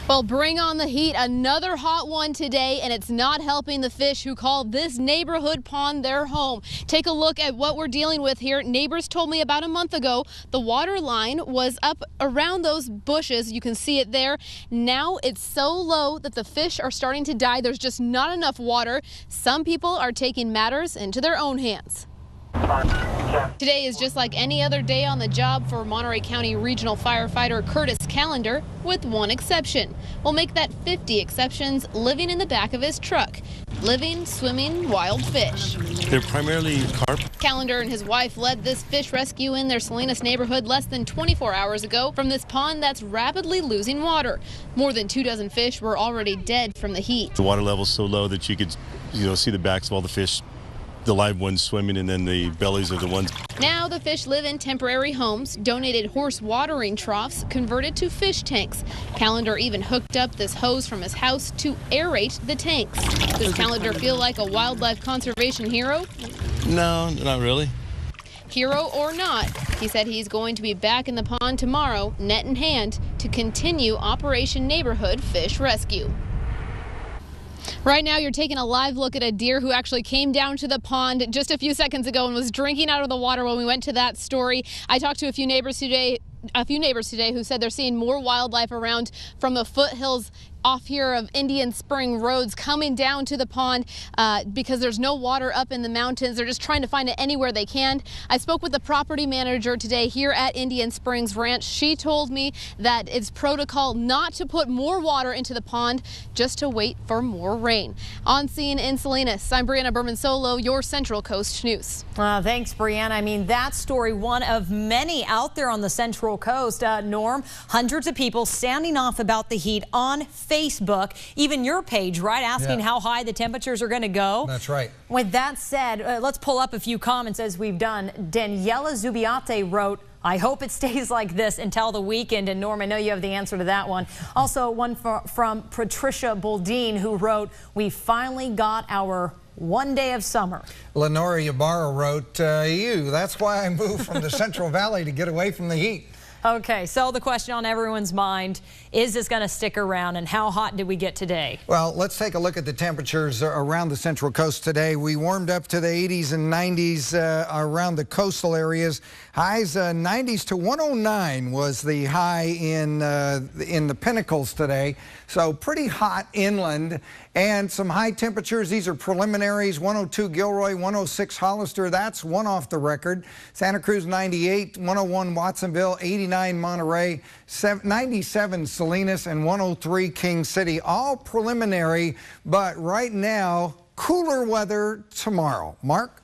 Well, bring on the heat. Another hot one today, and it's not helping the fish who call this neighborhood pond their home. Take a look at what we're dealing with here. Neighbors told me about a month ago the water line was up around those bushes. You can see it there. Now it's so low that the fish are starting to die. There's just not enough water. Some people are taking matters into their own hands. Today is just like any other day on the job for Monterey County Regional Firefighter Curtis Callender, with one exception. We'll make that 50 exceptions living in the back of his truck. Living, swimming, wild fish. They're primarily carp. Callender and his wife led this fish rescue in their Salinas neighborhood less than 24 hours ago from this pond that's rapidly losing water. More than 24 fish were already dead from the heat. The water level's so low that you could, see the backs of all the fish. The live ones swimming, and then the bellies are the ones. Now the fish live in temporary homes, donated horse watering troughs, converted to fish tanks. Callender even hooked up this hose from his house to aerate the tanks. Does Callender feel like a wildlife conservation hero? No, not really. Hero or not, he said he's going to be back in the pond tomorrow, net in hand, to continue Operation Neighborhood Fish Rescue. Right now, you're taking a live look at a deer who actually came down to the pond just a few seconds ago and was drinking out of the water when we went to that story. I talked to a few neighbors today who said they're seeing more wildlife around from the foothills off here of Indian Spring roads coming down to the pond because there's no water up in the mountains. They're just trying to find it anywhere they can. I spoke with the property manager today here at Indian Springs Ranch. She told me that it's protocol not to put more water into the pond, just to wait for more rain. On scene in Salinas, I'm Briana Bermensolo, your Central Coast News. Thanks, Briana. I mean, that story, one of many out there on the Central Coast. Norm, hundreds of people standing off about the heat on Facebook, even your page, right, asking how high the temperatures are going to go. That's right. With that said, let's pull up a few comments as we've done. Daniela Zubiate wrote, I hope it stays like this until the weekend. And Norm, I know you have the answer to that one. Also, one from Patricia Boldine, who wrote, we finally got our one day of summer. Lenora Ybarra wrote, that's why I moved from the Central Valley to get away from the heat. Okay, so the question on everyone's mind, is this going to stick around, and how hot did we get today? Well, let's take a look at the temperatures around the Central Coast today. We warmed up to the 80s and 90s around the coastal areas. Highs 90s to 109 was the high in the Pinnacles today. So pretty hot inland and some high temperatures. These are preliminaries. 102 Gilroy, 106 Hollister. That's one off the record. Santa Cruz 98, 101 Watsonville, 89 Monterey, 97 Salinas, and 103 King City. All preliminary, but right now, cooler weather tomorrow. Mark?